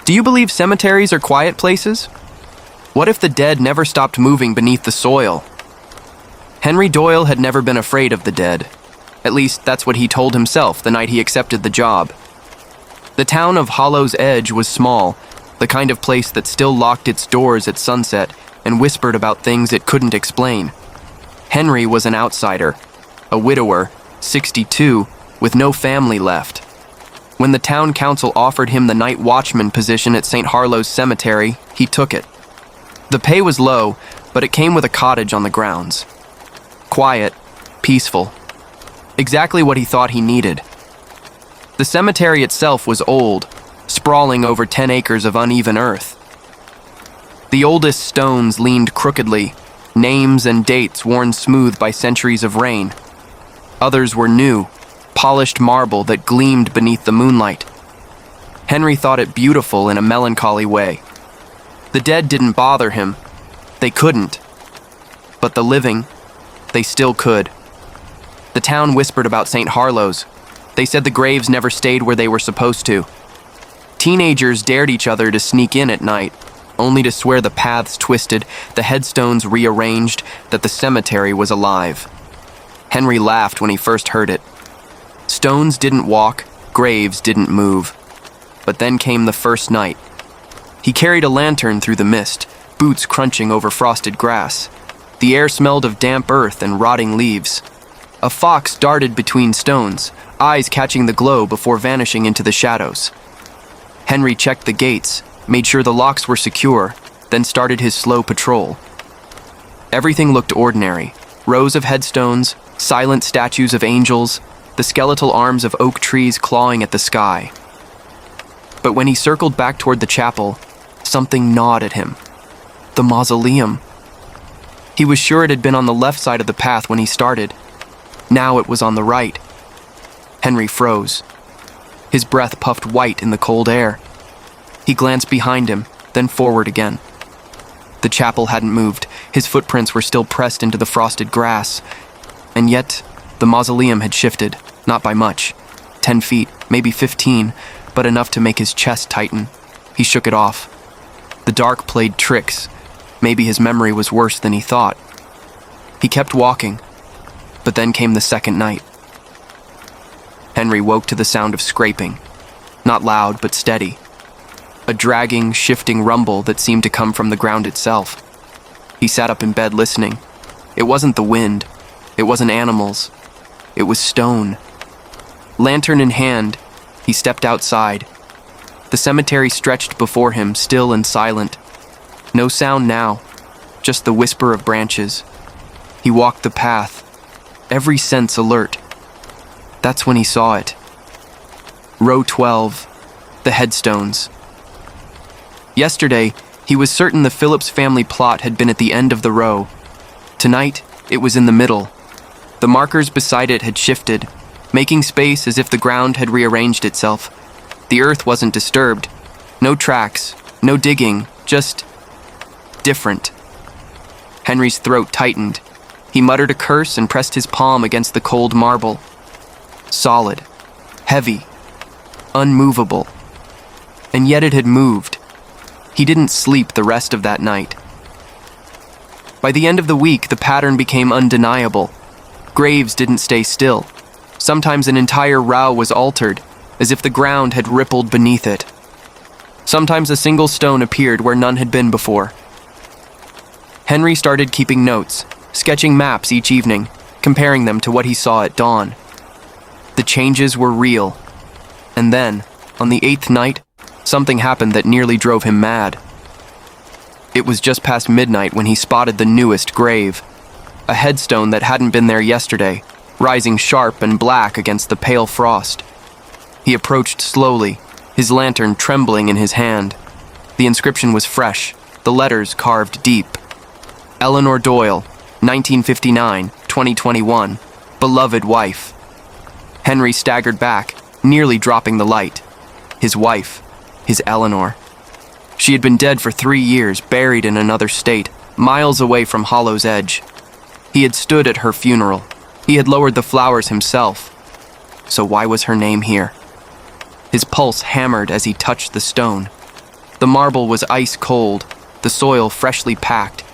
Do you believe cemeteries are quiet places? What if the dead never stopped moving beneath the soil? Henry Doyle had never been afraid of the dead. At least, that's what he told himself the night he accepted the job. The town of Hollow's Edge was small, the kind of place that still locked its doors at sunset and whispered about things it couldn't explain. Henry was an outsider, a widower, 62, with no family left. When the town council offered him the night watchman position at St. Harlow's Cemetery, he took it. The pay was low, but it came with a cottage on the grounds. Quiet, peaceful. Exactly what he thought he needed. The cemetery itself was old, sprawling over 10 acres of uneven earth. The oldest stones leaned crookedly, names and dates worn smooth by centuries of rain. Others were new, polished marble that gleamed beneath the moonlight. Henry thought it beautiful in a melancholy way. The dead didn't bother him. They couldn't. But the living, they still could. The town whispered about St. Harlow's. They said the graves never stayed where they were supposed to. Teenagers dared each other to sneak in at night, only to swear the paths twisted, the headstones rearranged, that the cemetery was alive. Henry laughed when he first heard it. Stones didn't walk, graves didn't move. But then came the first night. He carried a lantern through the mist, boots crunching over frosted grass. The air smelled of damp earth and rotting leaves. A fox darted between stones, eyes catching the glow before vanishing into the shadows. Henry checked the gates, made sure the locks were secure, then started his slow patrol. Everything looked ordinary. Rows of headstones, silent statues of angels, the skeletal arms of oak trees clawing at the sky. But when he circled back toward the chapel, something gnawed at him. The mausoleum. He was sure it had been on the left side of the path when he started. Now it was on the right. Henry froze. His breath puffed white in the cold air. He glanced behind him, then forward again. The chapel hadn't moved. His footprints were still pressed into the frosted grass. And yet, the mausoleum had shifted, not by much. 10 feet, maybe 15, but enough to make his chest tighten. He shook it off. The dark played tricks. Maybe his memory was worse than he thought. He kept walking, but then came the second night. Henry woke to the sound of scraping. Not loud, but steady. A dragging, shifting rumble that seemed to come from the ground itself. He sat up in bed listening. It wasn't the wind. It wasn't animals. It was stone. Lantern in hand, he stepped outside. The cemetery stretched before him, still and silent. No sound now, just the whisper of branches. He walked the path, every sense alert. That's when he saw it. Row 12, the headstones. Yesterday, he was certain the Phillips family plot had been at the end of the row. Tonight, it was in the middle. The markers beside it had shifted, making space as if the ground had rearranged itself. The earth wasn't disturbed. No tracks, no digging, just different. Henry's throat tightened. He muttered a curse and pressed his palm against the cold marble. Solid, heavy, unmovable. And yet it had moved. He didn't sleep the rest of that night. By the end of the week, the pattern became undeniable. Graves didn't stay still. Sometimes an entire row was altered, as if the ground had rippled beneath it. Sometimes a single stone appeared where none had been before. Henry started keeping notes, sketching maps each evening, comparing them to what he saw at dawn. The changes were real. And then, on the 8th night, something happened that nearly drove him mad. It was just past midnight when he spotted the newest grave. A headstone that hadn't been there yesterday, rising sharp and black against the pale frost. He approached slowly, his lantern trembling in his hand. The inscription was fresh, the letters carved deep. Eleanor Doyle, 1959-2021, beloved wife. Henry staggered back, nearly dropping the light. His wife, his Eleanor. She had been dead for 3 years, buried in another state, miles away from Hollow's Edge. He had stood at her funeral. He had lowered the flowers himself. So why was her name here? His pulse hammered as he touched the stone. The marble was ice cold, the soil freshly packed.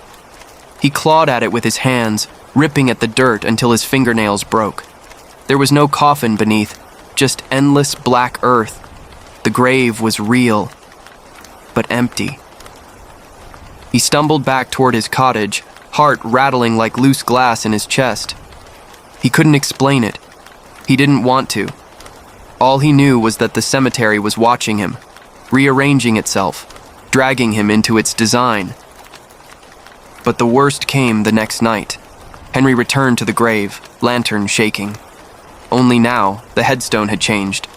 He clawed at it with his hands, ripping at the dirt until his fingernails broke. There was no coffin beneath, just endless black earth. The grave was real, but empty. He stumbled back toward his cottage, heart rattling like loose glass in his chest. He couldn't explain it. He didn't want to. All he knew was that the cemetery was watching him, rearranging itself, dragging him into its design. But the worst came the next night. Henry returned to the grave, lantern shaking. Only now, the headstone had changed.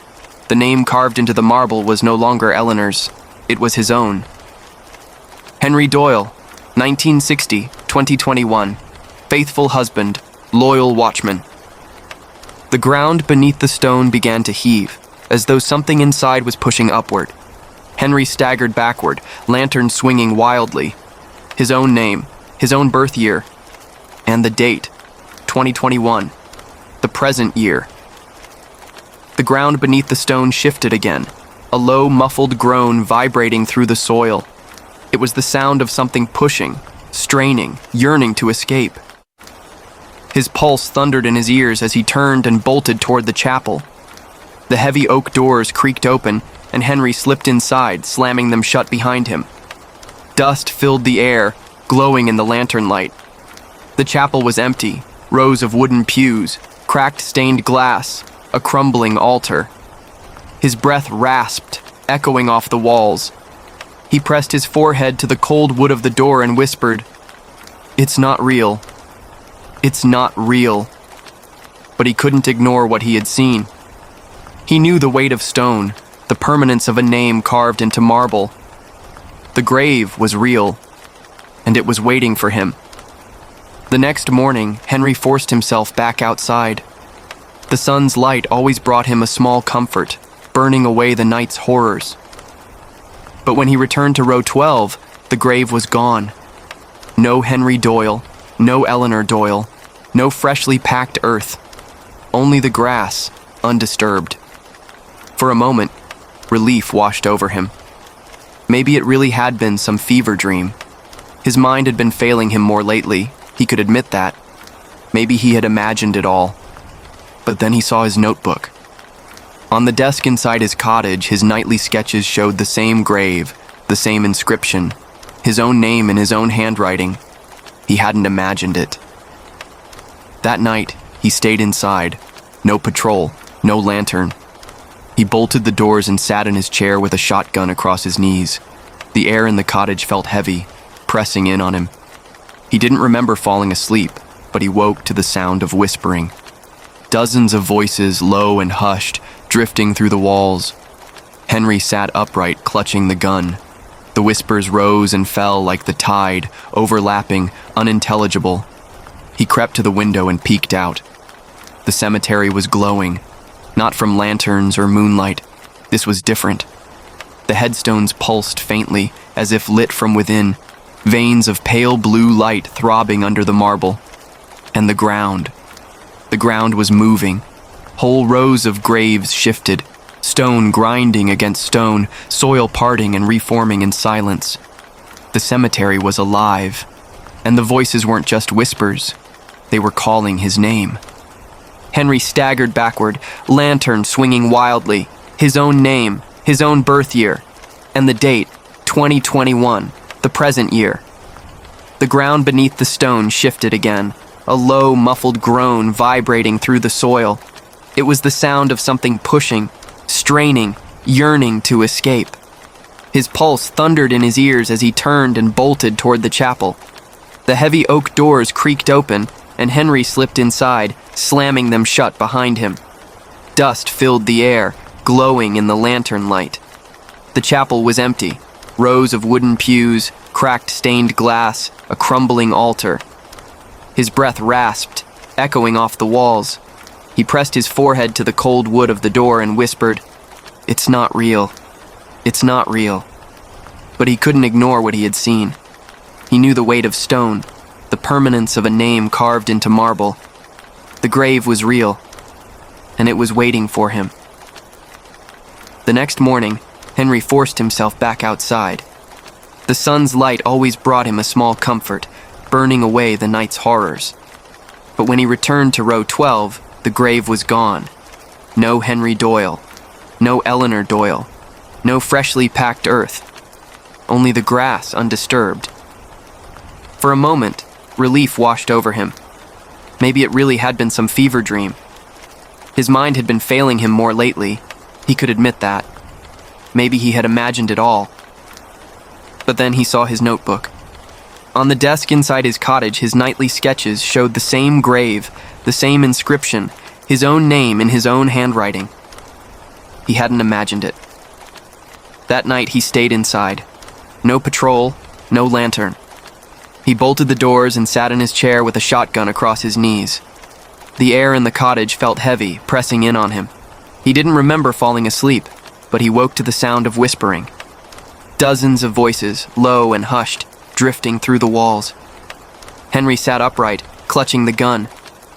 The name carved into the marble was no longer Eleanor's. It was his own. Henry Doyle, 1960-2021. Faithful husband, loyal watchman. The ground beneath the stone began to heave, as though something inside was pushing upward. Henry staggered backward, lantern swinging wildly. His own name, his own birth year, and the date, 2021, the present year. The ground beneath the stone shifted again, a low, muffled groan vibrating through the soil. It was the sound of something pushing, straining, yearning to escape. His pulse thundered in his ears as he turned and bolted toward the chapel. The heavy oak doors creaked open, and Henry slipped inside, slamming them shut behind him. Dust filled the air, glowing in the lantern light. The chapel was empty, rows of wooden pews, cracked stained glass, a crumbling altar. His breath rasped, echoing off the walls. He pressed his forehead to the cold wood of the door and whispered, "It's not real. It's not real." But he couldn't ignore what he had seen. He knew the weight of stone, the permanence of a name carved into marble. The grave was real, and it was waiting for him. The next morning, Henry forced himself back outside. The sun's light always brought him a small comfort, burning away the night's horrors. But when he returned to row 12, the grave was gone. No Henry Doyle, no Eleanor Doyle, no freshly packed earth. Only the grass, undisturbed. For a moment, relief washed over him. Maybe it really had been some fever dream. His mind had been failing him more lately, he could admit that. Maybe he had imagined it all. But then he saw his notebook. On the desk inside his cottage, his nightly sketches showed the same grave, the same inscription, his own name in his own handwriting. He hadn't imagined it. That night, he stayed inside. No patrol, no lantern. He bolted the doors and sat in his chair with a shotgun across his knees. The air in the cottage felt heavy, pressing in on him. He didn't remember falling asleep, but he woke to the sound of whispering. Dozens of voices, low and hushed, drifting through the walls. Henry sat upright, clutching the gun. The whispers rose and fell like the tide, overlapping, unintelligible. He crept to the window and peeked out. The cemetery was glowing, not from lanterns or moonlight. This was different. The headstones pulsed faintly, as if lit from within, veins of pale blue light throbbing under the marble. And the ground. The ground was moving. Whole rows of graves shifted, stone grinding against stone, soil parting and reforming in silence. The cemetery was alive, and the voices weren't just whispers. They were calling his name. Henry staggered backward, lantern swinging wildly. His own name, his own birth year, and the date, 2021, the present year. The ground beneath the stone shifted again, a low, muffled groan vibrating through the soil. It was the sound of something pushing, straining, yearning to escape. His pulse thundered in his ears as he turned and bolted toward the chapel. The heavy oak doors creaked open, and Henry slipped inside, slamming them shut behind him. Dust filled the air, glowing in the lantern light. The chapel was empty, rows of wooden pews, cracked stained glass, a crumbling altar. His breath rasped, echoing off the walls. He pressed his forehead to the cold wood of the door and whispered, "It's not real. It's not real." But he couldn't ignore what he had seen. He knew the weight of stone, the permanence of a name carved into marble. The grave was real, and it was waiting for him. The next morning, Henry forced himself back outside. The sun's light always brought him a small comfort, burning away the night's horrors. But when he returned to row 12, the grave was gone. No Henry Doyle. No Eleanor Doyle. No freshly packed earth. Only the grass undisturbed. For a moment, relief washed over him. Maybe it really had been some fever dream. His mind had been failing him more lately. He could admit that. Maybe he had imagined it all. But then he saw his notebook. On the desk inside his cottage, his nightly sketches showed the same grave, the same inscription, his own name in his own handwriting. He hadn't imagined it. That night he stayed inside. No patrol, no lantern. He bolted the doors and sat in his chair with a shotgun across his knees. The air in the cottage felt heavy, pressing in on him. He didn't remember falling asleep, but he woke to the sound of whispering. Dozens of voices, low and hushed, drifting through the walls. Henry sat upright, clutching the gun.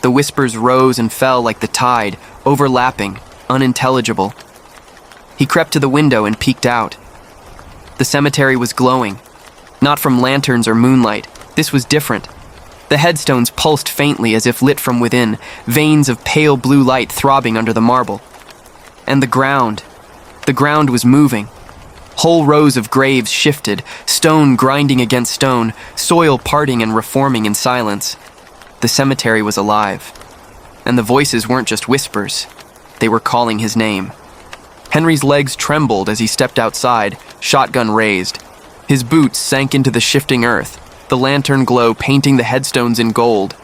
The whispers rose and fell like the tide, overlapping, unintelligible. He crept to the window and peeked out. The cemetery was glowing. Not from lanterns or moonlight. This was different. The headstones pulsed faintly as if lit from within, veins of pale blue light throbbing under the marble. And the ground was moving. Whole rows of graves shifted, stone grinding against stone, soil parting and reforming in silence. The cemetery was alive. And the voices weren't just whispers. They were calling his name. Henry's legs trembled as he stepped outside, shotgun raised. His boots sank into the shifting earth, the lantern glow painting the headstones in gold.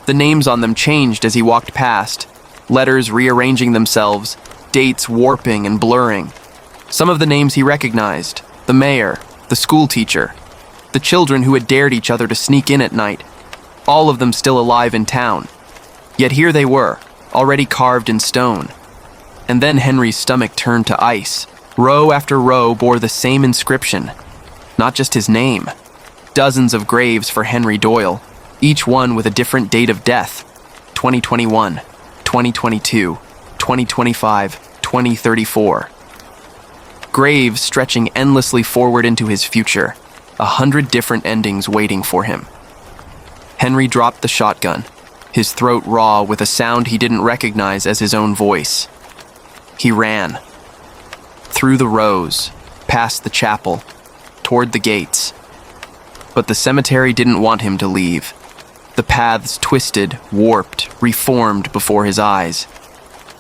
The names on them changed as he walked past, letters rearranging themselves, dates warping and blurring. Some of the names he recognized: the mayor, the school teacher, the children who had dared each other to sneak in at night, all of them still alive in town. Yet here they were, already carved in stone. And then Henry's stomach turned to ice. Row after row bore the same inscription. Not just his name. Dozens of graves for Henry Doyle, each one with a different date of death. 2021, 2022, 2025, 2034. Graves stretching endlessly forward into his future, 100 different endings waiting for him. Henry dropped the shotgun, his throat raw with a sound he didn't recognize as his own voice. He ran. Through the rows, past the chapel, toward the gates. But the cemetery didn't want him to leave. The paths twisted, warped, reformed before his eyes.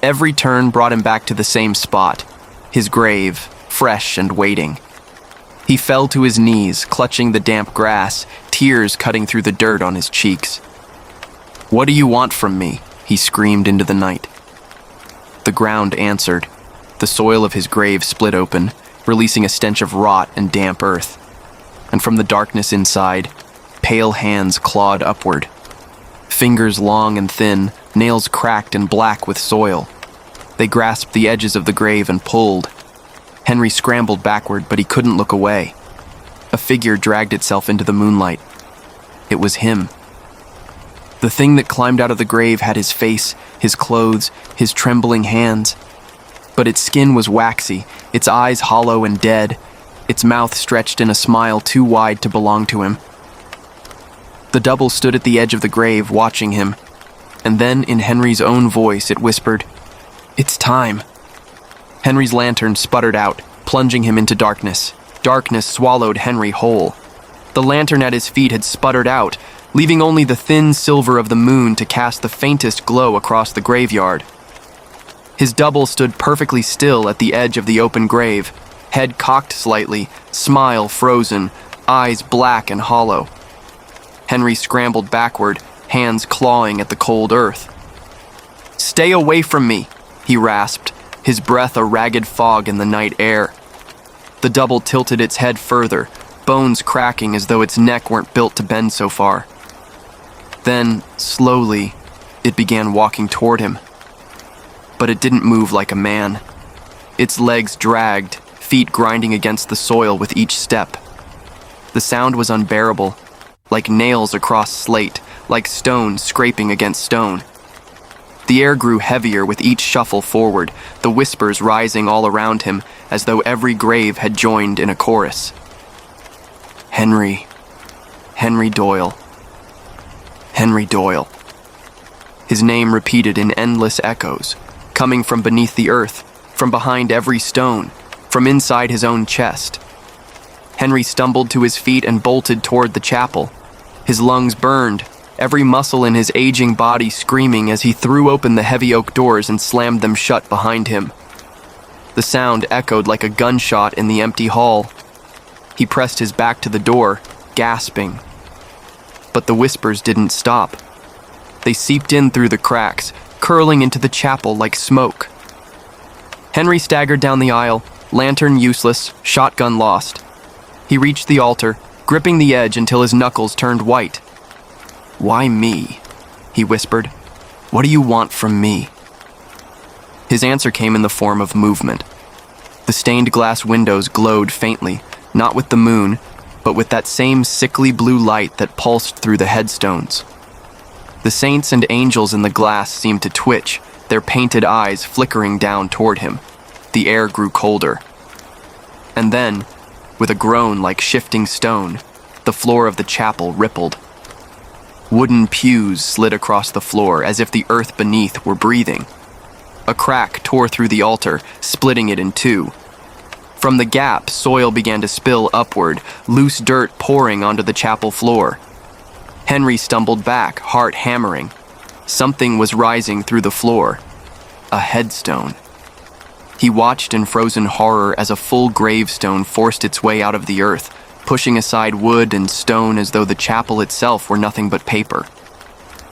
Every turn brought him back to the same spot, his grave, fresh and waiting. He fell to his knees, clutching the damp grass, tears cutting through the dirt on his cheeks. "What do you want from me?" he screamed into the night. The ground answered. The soil of his grave split open, releasing a stench of rot and damp earth. And from the darkness inside, pale hands clawed upward. Fingers long and thin, nails cracked and black with soil. They grasped the edges of the grave and pulled. Henry scrambled backward, but he couldn't look away. A figure dragged itself into the moonlight. It was him. The thing that climbed out of the grave had his face, his clothes, his trembling hands. But its skin was waxy, its eyes hollow and dead, its mouth stretched in a smile too wide to belong to him. The double stood at the edge of the grave, watching him, and then in Henry's own voice it whispered, "It's time." Henry's lantern sputtered out, plunging him into darkness. Darkness swallowed Henry whole. The lantern at his feet had sputtered out, leaving only the thin silver of the moon to cast the faintest glow across the graveyard. His double stood perfectly still at the edge of the open grave, head cocked slightly, smile frozen, eyes black and hollow. Henry scrambled backward, hands clawing at the cold earth. "Stay away from me," he rasped, his breath a ragged fog in the night air. The double tilted its head further, bones cracking as though its neck weren't built to bend so far. Then, slowly, it began walking toward him. But it didn't move like a man. Its legs dragged, feet grinding against the soil with each step. The sound was unbearable, like nails across slate, like stone scraping against stone. The air grew heavier with each shuffle forward, the whispers rising all around him as though every grave had joined in a chorus. Henry. Henry Doyle. Henry Doyle. His name repeated in endless echoes, coming from beneath the earth, from behind every stone, from inside his own chest. Henry stumbled to his feet and bolted toward the chapel. His lungs burned, every muscle in his aging body screaming as he threw open the heavy oak doors and slammed them shut behind him. The sound echoed like a gunshot in the empty hall. He pressed his back to the door, gasping. But the whispers didn't stop. They seeped in through the cracks, curling into the chapel like smoke. Henry staggered down the aisle, lantern useless, shotgun lost. He reached the altar, gripping the edge until his knuckles turned white. "Why me?" he whispered. "What do you want from me?" His answer came in the form of movement. The stained glass windows glowed faintly, not with the moon, but with that same sickly blue light that pulsed through the headstones. The saints and angels in the glass seemed to twitch, their painted eyes flickering down toward him. The air grew colder. And then, with a groan like shifting stone, the floor of the chapel rippled. Wooden pews slid across the floor as if the earth beneath were breathing. A crack tore through the altar, splitting it in two. From the gap, soil began to spill upward, loose dirt pouring onto the chapel floor. Henry stumbled back, heart hammering. Something was rising through the floor. A headstone. He watched in frozen horror as a full gravestone forced its way out of the earth, pushing aside wood and stone as though the chapel itself were nothing but paper.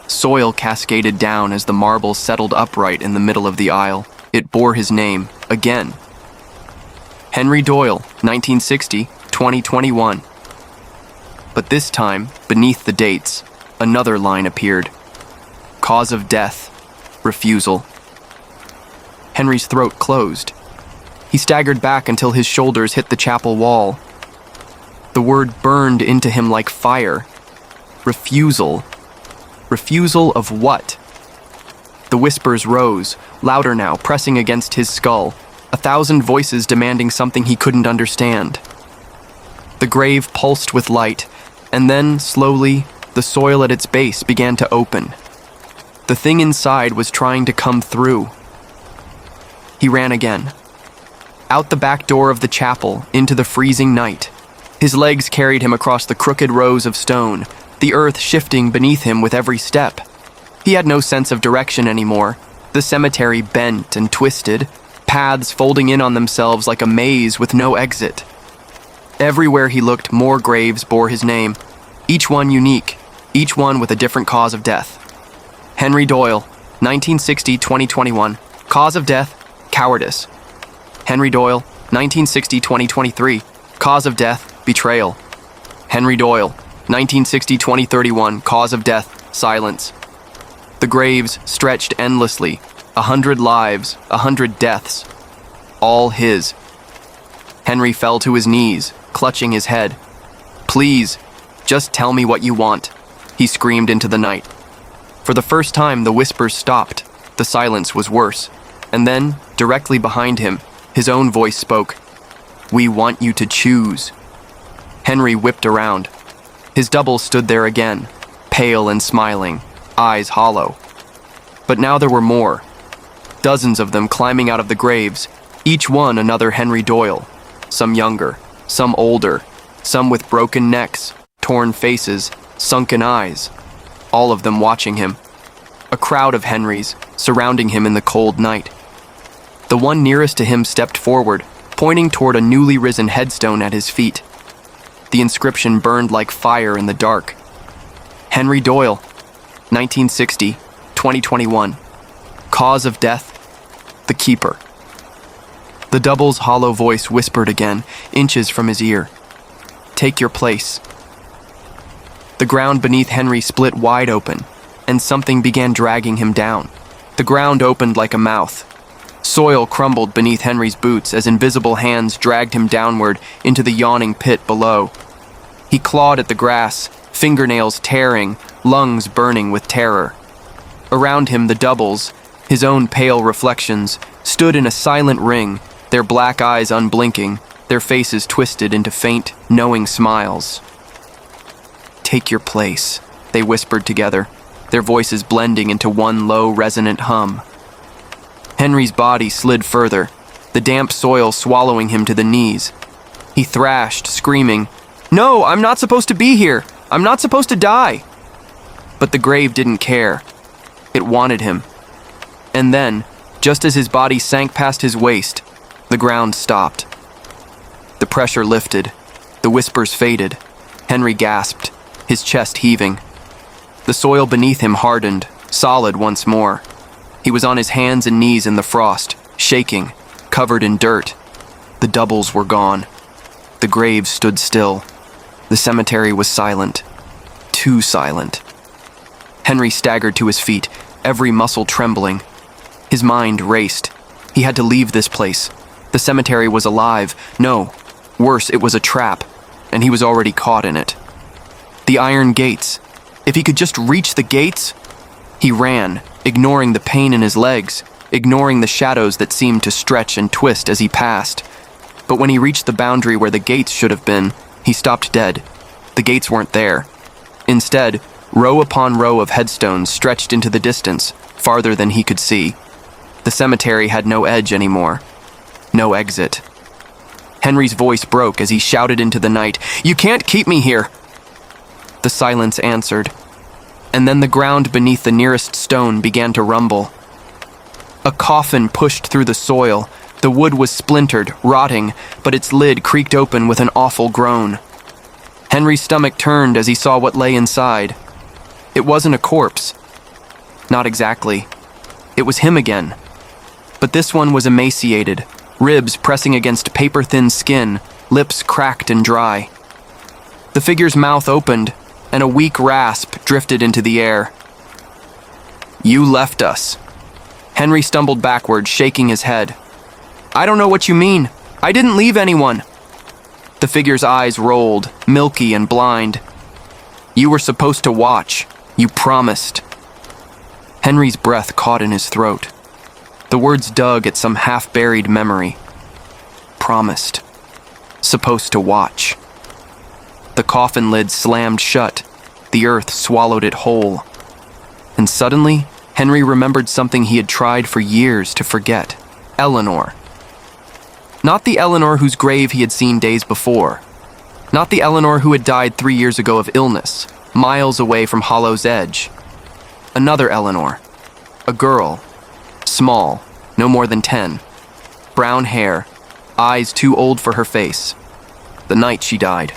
Soil cascaded down as the marble settled upright in the middle of the aisle. It bore his name, again. Henry Doyle, 1960, 2021. But this time, beneath the dates, another line appeared. Cause of death, refusal. Henry's throat closed. He staggered back until his shoulders hit the chapel wall. The word burned into him like fire. Refusal. Refusal of what? The whispers rose, louder now, pressing against his skull, 1,000 voices demanding something he couldn't understand. The grave pulsed with light, and then, slowly, the soil at its base began to open. The thing inside was trying to come through. He ran again. Out the back door of the chapel, into the freezing night. His legs carried him across the crooked rows of stone, the earth shifting beneath him with every step. He had no sense of direction anymore. The cemetery bent and twisted, paths folding in on themselves like a maze with no exit. Everywhere he looked, more graves bore his name, each one unique, each one with a different cause of death. Henry Doyle, 1960-2021. Cause of death, cowardice. Henry Doyle, 1960-2023. Cause of death, betrayal. Henry Doyle, 1960-2031. Cause of death, silence. The graves stretched endlessly, 100 lives, 100 deaths, all his. Henry fell to his knees, clutching his head. "Please, just tell me what you want," he screamed into the night. For the first time, the whispers stopped. The silence was worse. And then, directly behind him, his own voice spoke. "We want you to choose." Henry whipped around. His double stood there again, pale and smiling, eyes hollow. But now there were more. Dozens of them climbing out of the graves, each one another Henry Doyle. Some younger, some older, some with broken necks, torn faces, sunken eyes. All of them watching him. A crowd of Henrys, surrounding him in the cold night. The one nearest to him stepped forward, pointing toward a newly risen headstone at his feet. The inscription burned like fire in the dark. Henry Doyle, 1960, 2021. Cause of death, the keeper. The double's hollow voice whispered again, inches from his ear. "Take your place." The ground beneath Henry split wide open, and something began dragging him down. The ground opened like a mouth. Soil crumbled beneath Henry's boots as invisible hands dragged him downward into the yawning pit below. He clawed at the grass, fingernails tearing, lungs burning with terror. Around him, the doubles, His own pale reflections stood in a silent ring, their black eyes unblinking, their faces twisted into faint, knowing smiles. "Take your place," they whispered together, their voices blending into one low, resonant hum. Henry's body slid further, the damp soil swallowing him to the knees. He thrashed, screaming, "No, I'm not supposed to be here! I'm not supposed to die!" But the grave didn't care. It wanted him. And then, just as his body sank past his waist, the ground stopped. The pressure lifted. The whispers faded. Henry gasped, his chest heaving. The soil beneath him hardened, solid once more. He was on his hands and knees in the frost, shaking, covered in dirt. The doubles were gone. The grave stood still. The cemetery was silent. Too silent. Henry staggered to his feet, every muscle trembling. His mind raced. He had to leave this place. The cemetery was alive. No, worse, it was a trap, and he was already caught in it. The iron gates. If he could just reach the gates? He ran, ignoring the pain in his legs, ignoring the shadows that seemed to stretch and twist as he passed. But when he reached the boundary where the gates should have been, he stopped dead. The gates weren't there. Instead, row upon row of headstones stretched into the distance, farther than he could see. The cemetery had no edge anymore. No exit. Henry's voice broke as he shouted into the night, "You can't keep me here!" The silence answered, and then the ground beneath the nearest stone began to rumble. A coffin pushed through the soil. The wood was splintered, rotting, but its lid creaked open with an awful groan. Henry's stomach turned as he saw what lay inside. It wasn't a corpse. Not exactly. It was him again. But this one was emaciated, ribs pressing against paper-thin skin, lips cracked and dry. The figure's mouth opened, and a weak rasp drifted into the air. "You left us." Henry stumbled backward, shaking his head. "I don't know what you mean. I didn't leave anyone." The figure's eyes rolled, milky and blind. "You were supposed to watch. You promised." Henry's breath caught in his throat. The words dug at some half-buried memory. Promised. Supposed to watch. The coffin lid slammed shut. The earth swallowed it whole. And suddenly, Henry remembered something he had tried for years to forget. Eleanor. Not the Eleanor whose grave he had seen days before. Not the Eleanor who had died 3 years ago of illness, miles away from Hollow's Edge. Another Eleanor. A girl. Small, no more than 10. Brown hair, eyes too old for her face. The night she died.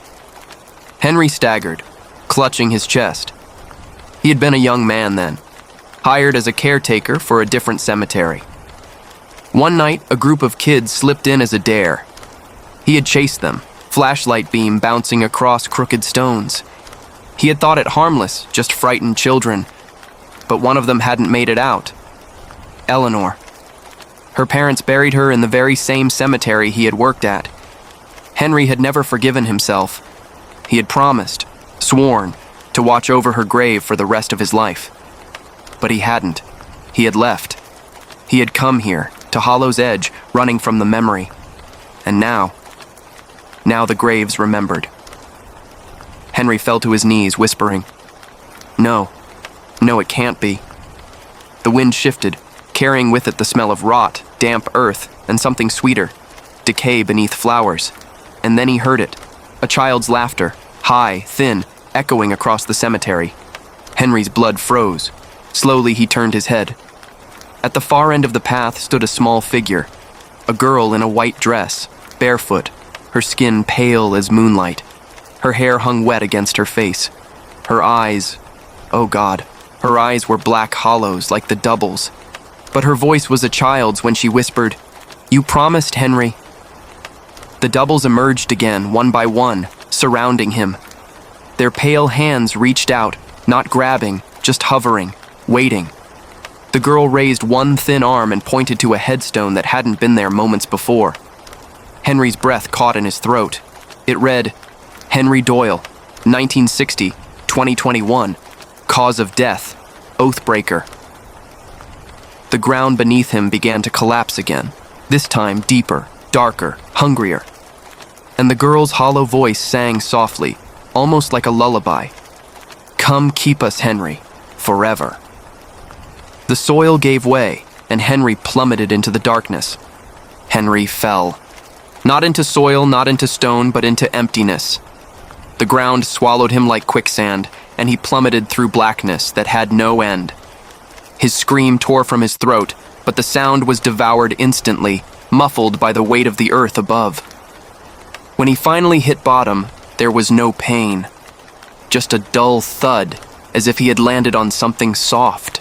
Henry staggered, clutching his chest. He had been a young man then, hired as a caretaker for a different cemetery. One night, a group of kids slipped in as a dare. He had chased them, flashlight beam bouncing across crooked stones. He had thought it harmless, just frightened children. But one of them hadn't made it out. Eleanor. Her parents buried her in the very same cemetery he had worked at. Henry had never forgiven himself. He had promised, sworn, to watch over her grave for the rest of his life. But he hadn't. He had left. He had come here, to Hollow's Edge, running from the memory. And now the graves remembered. Henry fell to his knees, whispering, No, it can't be." The wind shifted, carrying with it the smell of rot, damp earth, and something sweeter, decay beneath flowers. And then he heard it, a child's laughter, high, thin, echoing across the cemetery. Henry's blood froze. Slowly he turned his head. At the far end of the path stood a small figure, a girl in a white dress, barefoot, her skin pale as moonlight. Her hair hung wet against her face. Her eyes, oh God, her eyes were black hollows like the doubles. But her voice was a child's when she whispered, "You promised, Henry." The doubles emerged again, one by one, surrounding him. Their pale hands reached out, not grabbing, just hovering, waiting. The girl raised one thin arm and pointed to a headstone that hadn't been there moments before. Henry's breath caught in his throat. It read, Henry Doyle, 1960, 2021, cause of death, oathbreaker. The ground beneath him began to collapse again, this time deeper, darker, hungrier. And the girl's hollow voice sang softly, almost like a lullaby. "Come keep us, Henry, forever." The soil gave way, and Henry plummeted into the darkness. Henry fell. Not into soil, not into stone, but into emptiness. The ground swallowed him like quicksand, and he plummeted through blackness that had no end. His scream tore from his throat, but the sound was devoured instantly, muffled by the weight of the earth above. When he finally hit bottom, there was no pain. Just a dull thud, as if he had landed on something soft.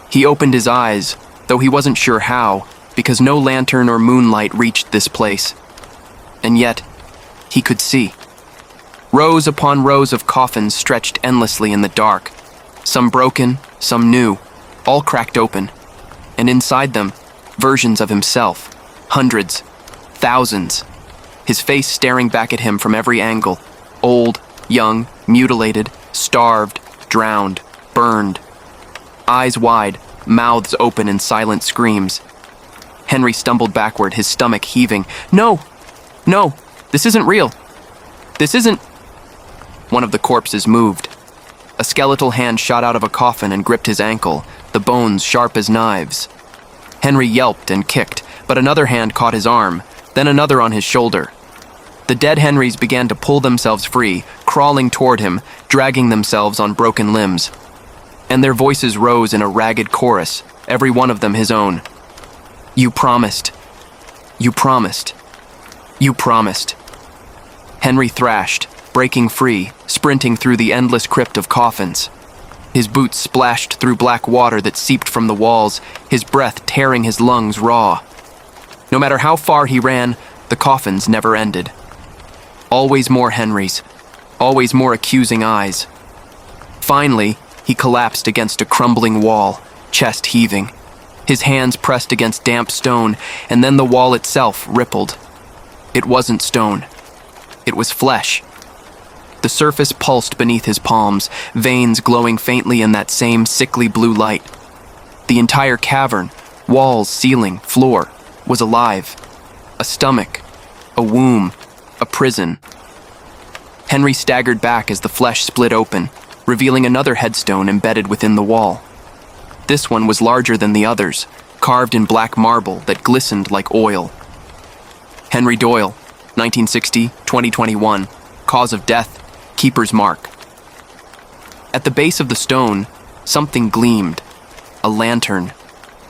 He opened his eyes, though he wasn't sure how, because no lantern or moonlight reached this place. And yet, he could see. Rows upon rows of coffins stretched endlessly in the dark, some broken, some new, all cracked open, and inside them, versions of himself, hundreds, thousands, his face staring back at him from every angle, old, young, mutilated, starved, drowned, burned. Eyes wide, mouths open in silent screams. Henry stumbled backward, his stomach heaving. No, this isn't real. This isn't... One of the corpses moved. A skeletal hand shot out of a coffin and gripped his ankle, the bones sharp as knives. Henry yelped and kicked, but another hand caught his arm, then another on his shoulder. The dead Henrys began to pull themselves free, crawling toward him, dragging themselves on broken limbs. And their voices rose in a ragged chorus, every one of them his own. "You promised. You promised. You promised." Henry thrashed, breaking free, sprinting through the endless crypt of coffins. His boots splashed through black water that seeped from the walls, his breath tearing his lungs raw. No matter how far he ran, the coffins never ended. Always more Henrys, always more accusing eyes. Finally, he collapsed against a crumbling wall, chest heaving. His hands pressed against damp stone, and then the wall itself rippled. It wasn't stone. It was flesh. The surface pulsed beneath his palms, veins glowing faintly in that same sickly blue light. The entire cavern, walls, ceiling, floor, was alive. A stomach, a womb, a prison. Henry staggered back as the flesh split open, revealing another headstone embedded within the wall. This one was larger than the others, carved in black marble that glistened like oil. Henry Doyle, 1960-2021, cause of death, keeper's mark. At the base of the stone, something gleamed. A lantern.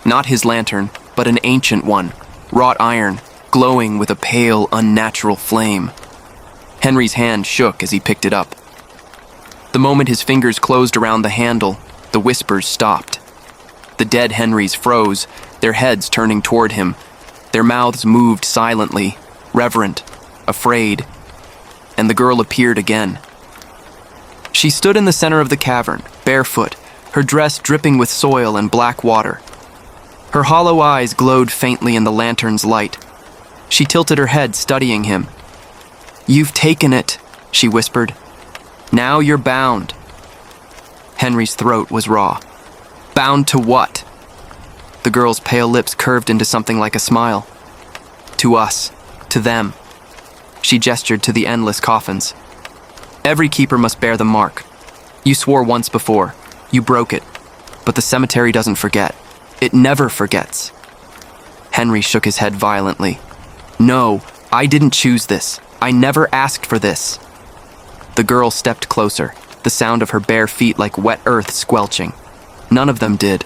Not his lantern, but an ancient one, wrought iron, glowing with a pale, unnatural flame. Henry's hand shook as he picked it up. The moment his fingers closed around the handle, the whispers stopped. The dead Henrys froze, their heads turning toward him. Their mouths moved silently, reverent, afraid. And the girl appeared again. She stood in the center of the cavern, barefoot, her dress dripping with soil and black water. Her hollow eyes glowed faintly in the lantern's light. She tilted her head, studying him. "You've taken it," she whispered. "Now you're bound." Henry's throat was raw. "Bound to what?" The girl's pale lips curved into something like a smile. "To us. To them." She gestured to the endless coffins. "Every keeper must bear the mark. You swore once before. You broke it. But the cemetery doesn't forget. It never forgets." Henry shook his head violently. "No, I didn't choose this. I never asked for this." The girl stepped closer, the sound of her bare feet like wet earth squelching. "None of them did.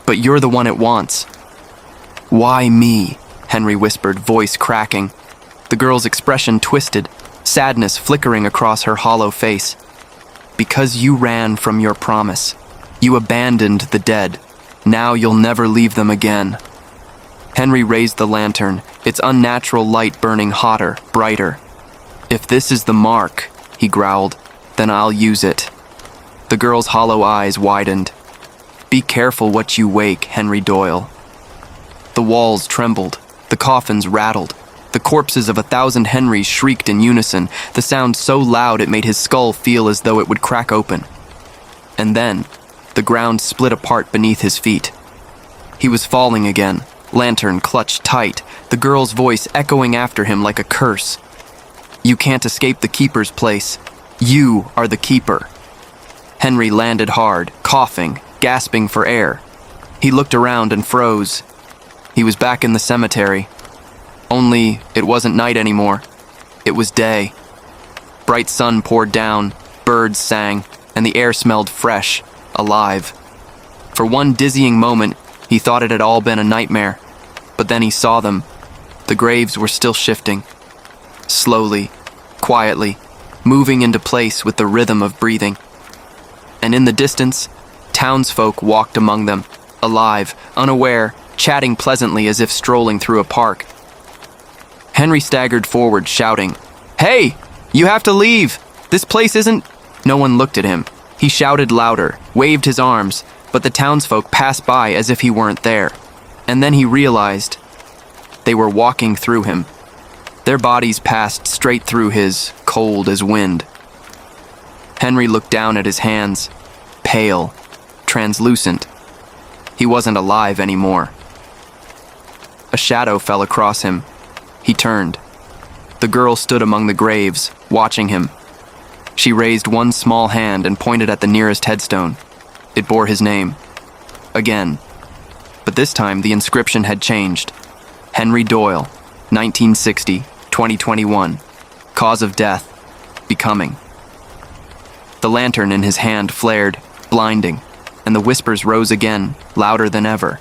But you're the one it wants." "Why me?" Henry whispered, voice cracking. The girl's expression twisted, sadness flickering across her hollow face. "Because you ran from your promise. You abandoned the dead. Now you'll never leave them again." Henry raised the lantern, its unnatural light burning hotter, brighter. "If this is the mark," he growled, "then I'll use it." The girl's hollow eyes widened. "Be careful what you wake, Henry Doyle." The walls trembled, the coffins rattled. The corpses of 1,000 Henrys shrieked in unison, the sound so loud it made his skull feel as though it would crack open. And then, the ground split apart beneath his feet. He was falling again, lantern clutched tight, the girl's voice echoing after him like a curse. "You can't escape the keeper's place. You are the keeper." Henry landed hard, coughing, gasping for air. He looked around and froze. He was back in the cemetery. Only it wasn't night anymore. It was day. Bright sun poured down, birds sang, and the air smelled fresh, alive. For one dizzying moment, he thought it had all been a nightmare. But then he saw them. The graves were still shifting. Slowly, quietly, moving into place with the rhythm of breathing. And in the distance, townsfolk walked among them, alive, unaware, chatting pleasantly as if strolling through a park. Henry staggered forward, shouting, "Hey! You have to leave! This place isn't—" No one looked at him. He shouted louder, waved his arms, but the townsfolk passed by as if he weren't there. And then he realized they were walking through him. Their bodies passed straight through his, cold as wind. Henry looked down at his hands, pale, translucent. He wasn't alive anymore. A shadow fell across him. He turned. The girl stood among the graves, watching him. She raised one small hand and pointed at the nearest headstone. It bore his name. Again. But this time the inscription had changed. Henry Doyle, 1960, 2021. Cause of death, becoming. The lantern in his hand flared, blinding, and the whispers rose again, louder than ever.